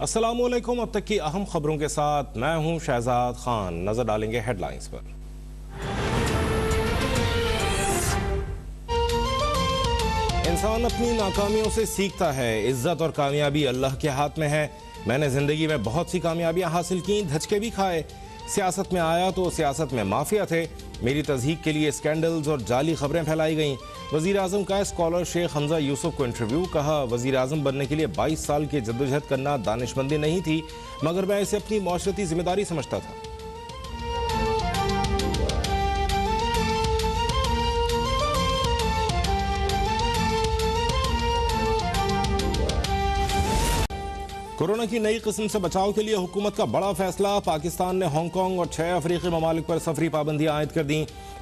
अस्सलामुअलैकुम। अब तक की अहम खबरों के साथ मैं हूं शहजाद खान। नजर डालेंगे हेडलाइंस पर। इंसान अपनी नाकामियों से सीखता है। इज्जत और कामयाबी अल्लाह के हाथ में है। मैंने जिंदगी में बहुत सी कामयाबियां हासिल की, धचके भी खाए। सियासत में आया तो सियासत में माफिया थे। मेरी तज़हीक के लिए स्कैंडल्स और जाली खबरें फैलाई गईं। वज़ीर आज़म का स्कॉलर शेख हमजा यूसुफ को इंटरव्यू। कहा, वज़ीर आज़म बनने के लिए 22 साल की जद्दोजहद करना दानिशमंदी नहीं थी, मगर मैं इसे अपनी माशरती जिम्मेदारी समझता था। कोरोना की नई किस्म से बचाव के लिए हुकूमत का बड़ा फैसला। पाकिस्तान ने हांगकांग और 6 अफ्रीकी ममालिक पर सफरी पाबंदियां आयद कर दी।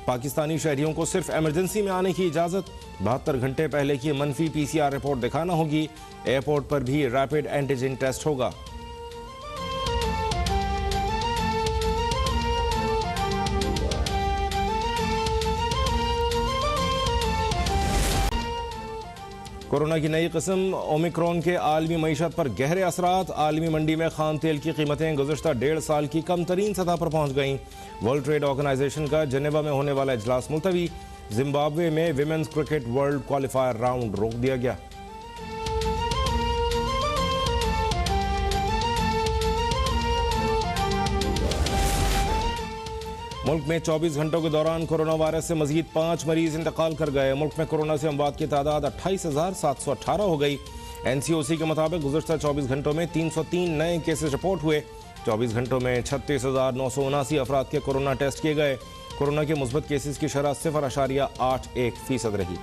पाकिस्तानी शहरियों को सिर्फ एमरजेंसी में आने की इजाज़त। 72 घंटे पहले की मनफी PCR रिपोर्ट दिखाना होगी। एयरपोर्ट पर भी रैपिड एंटीजन टेस्ट होगा। कोरोना की नई किस्म ओमिक्रॉन के आलमी मईशत पर गहरे असरात। आलमी मंडी में खाम तेल की कीमतें गुज़श्ता 1.5 साल की कम तरीन सतह पर पहुंच गईं। वर्ल्ड ट्रेड ऑर्गेनाइजेशन का जेनेवा में होने वाला इजलास मुलतवी। जिम्बाब्वे में women's cricket world qualifier round रोक दिया गया। मुल्क में 24 घंटों के दौरान कोरोना वायरस से मजीद 5 मरीज इंतकाल कर गए। मुल्क में कोरोना से अमवात की तादाद 28,718 हो गई। NCOC के मुताबिक गुज़श्ता 24 घंटों में 303 नए केसेस रिपोर्ट हुए। 24 घंटों में 36,979 अफराद के कोरोना टेस्ट किए गए। कोरोना के मुस्बत केसेस की शरह 0.81% रही।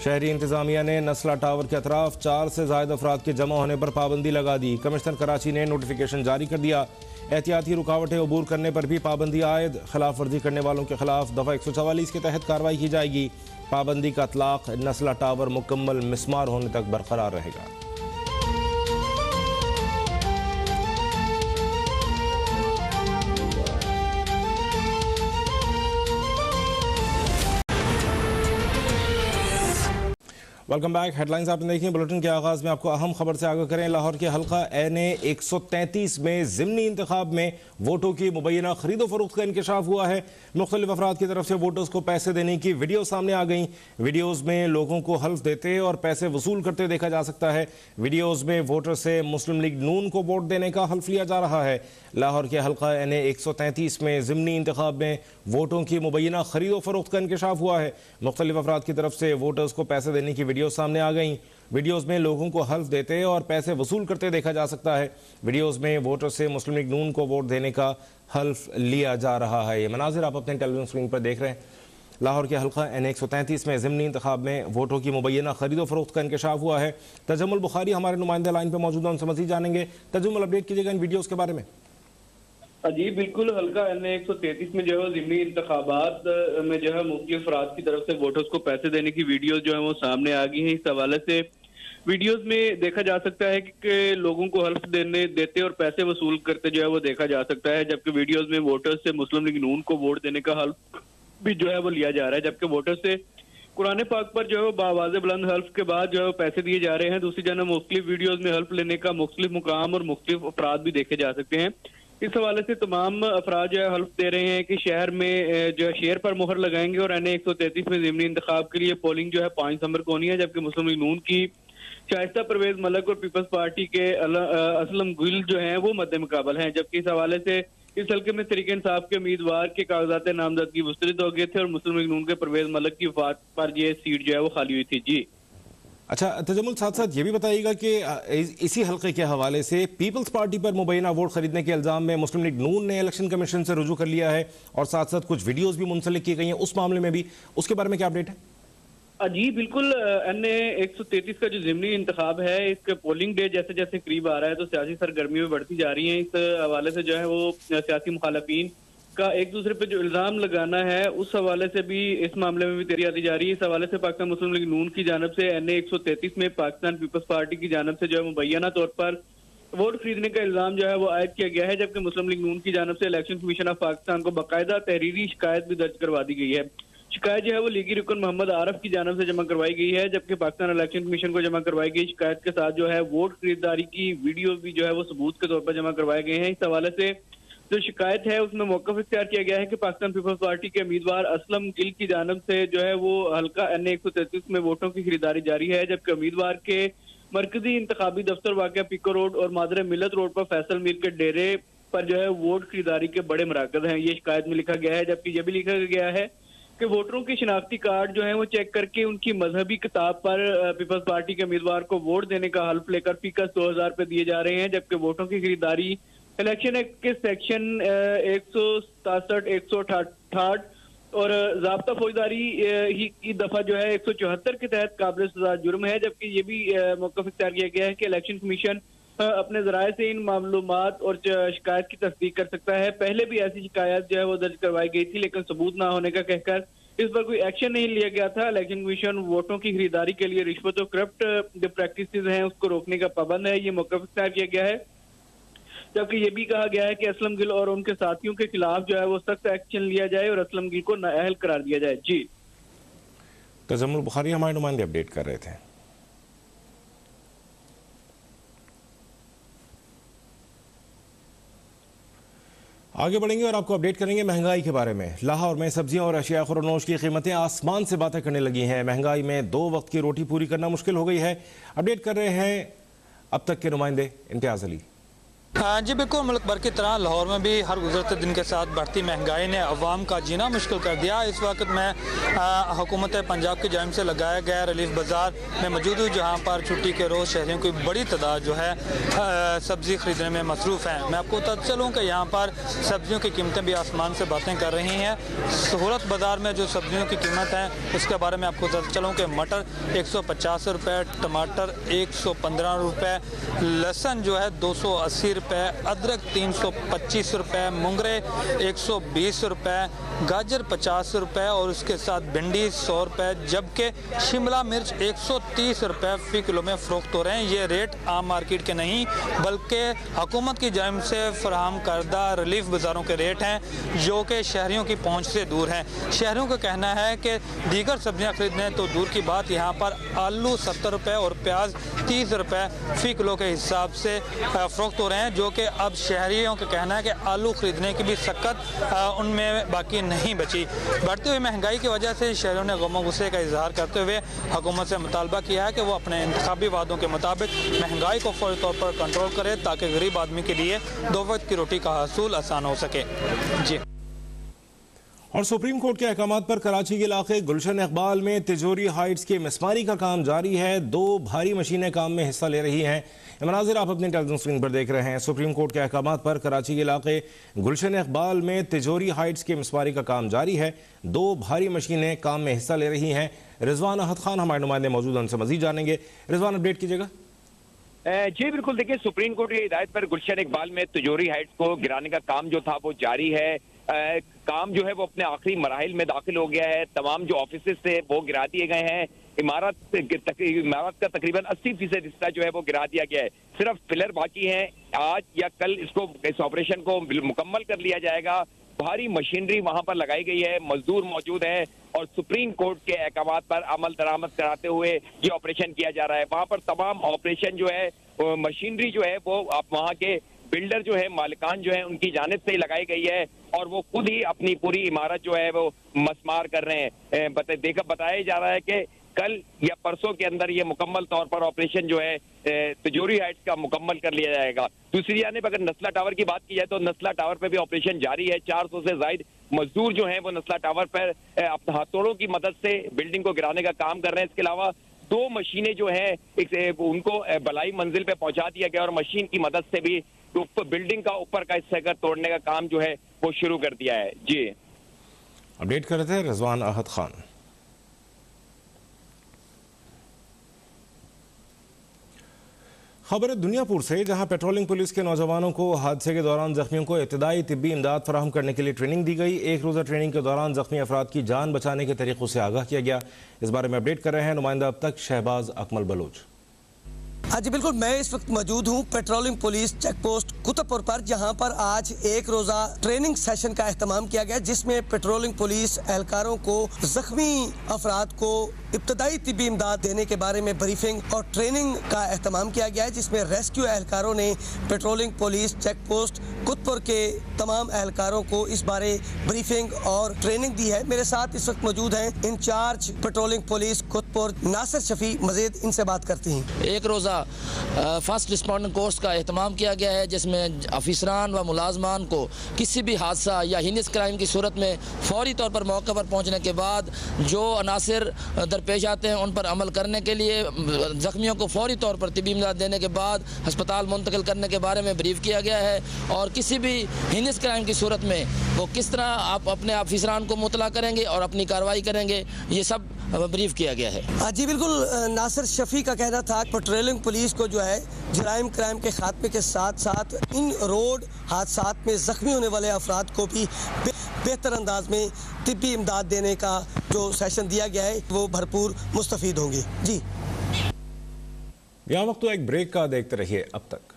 शहरी इंतजामिया ने नस्ला टावर के अतराफ 4 से ज़ायद अफराद के जमा होने पर पाबंदी लगा दी। कमिश्नर कराची ने नोटिफिकेशन जारी कर दिया। एहतियाती रुकावटें अबूर करने पर भी पाबंदी आयद। खिलाफ वर्जी करने वालों के खिलाफ दफ़ा 144 के तहत कार्रवाई की जाएगी। पाबंदी का इतलाक नस्ला टावर मुकम्मल मिसमार होने तक बरकरार रहेगा। Welcome back. हेडलाइंस आपने देखी। बुलेटिन के आगाज में आपको अहम खबर से आगाह करें। लाहौर के हल्का NA 133 में ज़िमनी इंतखाब में वोटों की मुबैना खरीदो फरोख्त का इंकशाफ हुआ है। मुख्तलिफ अफराद की तरफ से वोटर्स को पैसे देने की वीडियो सामने आ गई। वीडियोज़ में लोगों को हल्फ देते और पैसे वसूल करते देखा जा सकता है। वीडियोज़ में वोटर से मुस्लिम लीग नून को वोट देने का हल्फ लिया जा रहा है। लाहौर के हल्का NA 133 में ज़िमनी इंतखाब में वोटों की मुबैना खरीदो फरोख्त का इंकशाफ हुआ है। मुख्तलिफ अफराद की तरफ से वोटर्स को पैसे देने की वीडियो सामने आ गई। वीडियोस में लोगों को हल्फ देते और पैसे वसूल करते देखा जा सकता है। वीडियोस में वोटर से मुस्लिम लीग नून को वोट देने का हल्फ लिया जा रहा है। ये मनाजिर आप अपने टेलीविजन स्क्रीन पर देख रहे हैं। लाहौर के हल्का NA 133 में ज़िमनी इंतखाब में वोटों की मुबैना खरीदो फरोख्त का इंकशाफ हुआ है। तजम्मुल बुखारी हमारे नुमाइंदे लाइन पर मौजूद हैं, उनसे मज़ीद जानेंगे। तजम्मुल, अपडेट कीजिएगा इन वीडियोज़ के बारे में। जी बिल्कुल, हल्का NA 133 में जो है ज़िमनी इंतखाबात में जो है मुख्तलिफ अफराद की तरफ से वोटर्स को पैसे देने की वीडियोस जो है वो सामने आ गई हैं। इस हवाले से वीडियोस में देखा जा सकता है कि लोगों को हल्फ देते और पैसे वसूल करते जो है वो देखा जा सकता है, जबकि वीडियोस में वोटर्स से मुस्लिम लीग नून को वोट देने का हल्फ भी जो है वो लिया जा रहा है, जबकि वोटर्स से कुरान पाक पर जो है बावाज़े बुलंद हल्फ के बाद जो है पैसे दिए जा रहे हैं। दूसरी जानब मुख्तलिफ वीडियोज में हल्फ लेने का मुख्तलिफ मुकाम और मुख्तलिफ अफराद भी देखे जा सकते हैं। इस हवाले से तमाम अफराद जो है हल्फ दे रहे हैं कि शहर में जो है शेर पर मोहर लगाएंगे और NA 133 में ज़िमनी इंतखाब के लिए पोलिंग जो है 5 दिसंबर को होनी है, जबकि मुस्लिम लीग नून की शाइस्ता परवेज मलक और पीपल्स पार्टी के असलम गुल जो हैं वो मद्दे मुकाबल हैं। जबकि इस हवाले से इस हल्के में तहरीक इंसाफ के उम्मीदवार के कागजात नामजदगी मुस्तरद हो गए थे और मुस्लिम लीग नून के परवेज मलक की वफात पर यह सीट जो है वो खाली हुई थी। जी अच्छा तजम्मुल, साथ साथ ये भी बताइएगा कि इसी हल्के के हवाले से पीपल्स पार्टी पर मुबैना वोट खरीदने के इल्जाम में मुस्लिम लीग नून ने इलेक्शन कमीशन से रुजू कर लिया है और साथ साथ कुछ वीडियोस भी मुंसलिक की गई हैं उस मामले में भी, उसके बारे में क्या अपडेट है? जी बिल्कुल, NA 133 का जो ज़िमनी इंतखाब है इसके पोलिंग डे जैसे जैसे करीब आ रहा है तो सियासी सरगर्मी में बढ़ती जा रही है। इस हवाले से जो है वो सियासी मुखालफीन का एक दूसरे पे जो इल्जाम लगाना है उस हवाले से भी इस मामले में भी देरी आती जा रही है। इस हवाले से पाकिस्तान मुस्लिम लीग नून की जानब से NA 133 में पाकिस्तान पीपल्स पार्टी की जानब से जो है मुबैना तौर पर वोट खरीदने का इल्जाम जो है वो आयद किया गया है, जबकि मुस्लिम लीग नून की जानब से इलेक्शन कमीशन ऑफ पाकिस्तान को बाकायदा तहरीरी शिकायत भी दर्ज करवा दी गई है। शिकायत जो है वो लीगी रुकन मोहम्मद आरफ की जानब से जमा करवाई गई है, जबकि पाकिस्तान इलेक्शन कमीशन को जमा करवाई गई शिकायत के साथ जो है वोट खरीदारी की वीडियो भी जो है वो सबूत के तौर पर जमा करवाए गए हैं। इस हवाले से जो शिकायत है उसमें मौकफ इख्तियार किया गया है कि पाकिस्तान पीपल्स पार्टी के उम्मीदवार असलम गिल की जानब से जो है वो हल्का NA 133 में वोटों की खरीदारी जारी है, जबकि उम्मीदवार के मरकजी इंतखाबी दफ्तर वाक़या पिको रोड और मादर मिलत रोड पर फैसल मीर के डेरे पर जो है वोट खरीदारी के बड़े मराकज हैं, ये शिकायत में लिखा गया है। जबकि यह भी लिखा गया है कि वोटरों की शिनाख्ती कार्ड जो है वो चेक करके उनकी मजहबी किताब पर पीपल्स पार्टी के उम्मीदवार को वोट देने का हल्फ लेकर फीकस 2000 रुपए दिए जा रहे हैं, जबकि वोटों की खरीदारी इलेक्शन एक्ट के सेक्शन 167, 168 और ज़ाब्ता फौजदारी की दफा जो है 174 के तहत काबिल सजा जुर्म है। जबकि ये भी मौक़िफ़ इख्तियार किया गया है कि इलेक्शन कमीशन अपने ज़राए से इन मामलूमात और शिकायत की तस्दीक कर सकता है। पहले भी ऐसी शिकायत जो है वो दर्ज करवाई गई थी, लेकिन सबूत ना होने का कहकर इस पर कोई एक्शन नहीं लिया गया था। इलेक्शन कमीशन वोटों की खरीदारी के लिए रिश्वत और करप्ट जो प्रैक्टिस हैं उसको रोकने का पाबंद है, ये मौक़िफ़ इख्तियार किया गया है। जबकि ये भी कहा गया है कि असलम गिल और उनके साथियों के खिलाफ जो है वो सख्त एक्शन लिया जाए और असलम गिल को नाअहल करार दिया जाए। जी तजम्मुल बुखारी हमारे नुमाइंदे अपडेट कर रहे थे। आगे बढ़ेंगे और आपको अपडेट करेंगे महंगाई के बारे में। लाहौर में सब्जियों और अशिया खुरनोश की कीमतें आसमान से बातें करने लगी हैं। महंगाई में 2 वक्त की रोटी पूरी करना मुश्किल हो गई है। अपडेट कर रहे हैं अब तक के नुमाइंदे इम्तियाज अली। हाँ जी बिल्कुल, मुल्क भर की तरह लाहौर में भी हर गुजरते दिन के साथ बढ़ती महंगाई ने अवाम का जीना मुश्किल कर दिया। इस वक्त मैं हुकूमत पंजाब की जानिब से लगाया गया रिलीफ बाज़ार में मौजूद हूँ, जहाँ पर छुट्टी के रोज़ शहरियों की बड़ी तादाद जो है सब्ज़ी ख़रीदने में मसरूफ़ हैं। मैं आपको बता चलूँ कि यहाँ पर सब्ज़ियों की कीमतें भी आसमान से बातें कर रही हैं। सहूलत बाज़ार में जो सब्ज़ियों की कीमत है उसके बारे में आपको बता चलूँ कि मटर 150 रुपये, टमाटर 115 रुपये, लहसुन जो है 280 रुपये, अदरक 325 रुपये, मुंगरे 120 रुपये, गाजर 50 रुपये और उसके साथ भिंडी 100 रुपये, जबकि शिमला मिर्च 130 रुपये फ़ी किलो में फ़रोख्त हो रहे हैं। ये रेट आम मार्केट के नहीं बल्कि हुकूमत की जानिब से फराहम करदा रिलीफ बाज़ारों के रेट हैं, जो कि शहरियों की पहुँच से दूर हैं। शहरियों का कहना है कि दीगर सब्जियाँ खरीदने तो दूर की बात, यहाँ पर आलू 70 रुपये और प्याज 30 रुपये फ़ी किलो के हिसाब से फ़रोख्त हो रहे हैं, जो कि अब शहरियों का कहना है कि आलू खरीदने की भी सकत उनमें बाकी नहीं बची। बढ़ती हुई महंगाई की वजह से शहरियों ने गम गुस्से का इजहार करते हुए हुकूमत से मुतालबा किया है कि वो अपने इंतखाबी वादों के मुताबिक महंगाई को फौरी तौर पर कंट्रोल करे, ताकि गरीब आदमी के लिए 2 वक्त की रोटी का हासिल आसान हो सके। जी। और सुप्रीम कोर्ट के अहकामात पर कराची के इलाके गुलशन इकबाल में तिजोरी हाइट्स की मिसमारी का काम जारी है। 2 भारी मशीनें काम में हिस्सा ले रही हैं। मनाजिर आप अपने टेलीविजन स्क्रीन पर देख रहे हैं। सुप्रीम कोर्ट के अहकामात पर कराची के इलाके गुलशन इकबाल में तिजोरी हाइट्स की मिसमारी का काम जारी है। 2 भारी मशीनें काम में हिस्सा ले रही हैं। रिजवान अहद खान हमारे नुमाइंदे मौजूद हैं, उनसे मजीद जानेंगे। रिजवान, अपडेट कीजिएगा। जी बिल्कुल, देखिए सुप्रीम कोर्ट की हिदायत पर गुलशन इकबाल में तिजोरी हाइट्स को गिराने का काम जो था वो जारी है। काम जो है वो अपने आखिरी मराहिल में दाखिल हो गया है। तमाम जो ऑफिस थे वो गिरा दिए गए हैं। इमारत का तकरीबन 80% हिस्सा जो है वो गिरा दिया गया है। सिर्फ पिलर बाकी हैं। आज या कल इस ऑपरेशन को मुकम्मल कर लिया जाएगा। भारी मशीनरी वहां पर लगाई गई है, मजदूर मौजूद है और सुप्रीम कोर्ट के अहकामात पर अमल दरामद कराते हुए ये ऑपरेशन किया जा रहा है। वहां पर तमाम ऑपरेशन जो है मशीनरी जो है वो आप वहां के बिल्डर जो है, मालिकान जो है, उनकी जानिब से ही लगाई गई है और वो खुद ही अपनी पूरी इमारत जो है वो मसमार कर रहे हैं। बताया जा रहा है कि कल या परसों के अंदर ये मुकम्मल तौर पर ऑपरेशन जो है तिजोरी हाइट्स का मुकम्मल कर लिया जाएगा। दूसरी जानिब अगर नस्ला टावर की बात की जाए तो नस्ला टावर पे भी ऑपरेशन जारी है। 400 से ज्यादा मजदूर जो हैं वो नस्ला टावर पर अपने हथौड़ों की मदद से बिल्डिंग को गिराने का काम कर रहे हैं। इसके अलावा 2 मशीनें जो है उनको बलाई मंजिल पे पहुंचा दिया गया और मशीन की मदद से भी बिल्डिंग का ऊपर का हिस्सा तोड़ने का काम जो है वो शुरू कर दिया है। जी, अपडेट कर रहे थे रिजवान अहद खान। खबर है दुनियापुर से, जहां पेट्रोलिंग पुलिस के नौजवानों को हादसे के दौरान जख्मियों को इब्तदाई तिब्बी इमदाद फराहम करने के लिए ट्रेनिंग दी गई। 1 रोज़ा ट्रेनिंग के दौरान जख्मी अफराद की जान बचाने के तरीकों से आगाह किया गया। इस बारे में अपडेट कर रहे हैं नुमाइंदा अब तक शहबाज अकमल बलोच। हाँ जी बिल्कुल, मैं इस वक्त मौजूद हूँ patrolling police check post Qutubpur पर, जहाँ पर आज एक रोज़ा ट्रेनिंग सेशन का एहतमाम किया गया, जिसमें पेट्रोलिंग पुलिस एहलकारों को जख्मी अफराद को इब्तदाई तिब्बी इमदाद देने के बारे में ब्रीफिंग और ट्रेनिंग का एहतमाम किया गया है, जिसमें रेस्क्यू एहलकारों ने patrolling police check post Qutubpur के तमाम एहलकारों को इस बारे ब्रीफिंग और ट्रेनिंग दी है। मेरे साथ इस वक्त मौजूद हैं incharge patrolling police Qutubpur Nasir Shafi, Majid इनसे बात करती हैं। एक रोज़ा फर्स्ट रिस्पॉन्डिंग कोर्स का एहतमाम किया गया है, जिसमें अफसरान व मुलाजमान को किसी भी हादसा या हिनिस क्राइम की सूरत में फौरी तौर पर मौके पर पहुंचने के बाद जो अनासिर दरपेश आते हैं उन पर अमल करने के लिए, जख्मियों को फौरी तौर पर तिब्बी इमदाद देने के बाद अस्पताल मुंतकिल करने के बारे में ब्रीफ किया गया है, और किसी भी हिनिस क्राइम की सूरत में वो किस तरह आप अपने अफसरान को मुतला करेंगे और अपनी कार्रवाई करेंगे, ये सब ब्रीफ किया गया है। जी बिल्कुल, नासिर शफी का कहना था पेट्रोलिंग पुलिस को जो है जराइम क्राइम के खात्मे के साथ साथ इन रोड हादसात में जख्मी होने वाले अफराद को भी बेहतर अंदाज में तिब्बी इमदाद देने का जो सेशन दिया गया है वो भरपूर मुस्तफीद होंगे। जी यहाँ वक्त तो एक ब्रेक का देखते रहिए अब तक।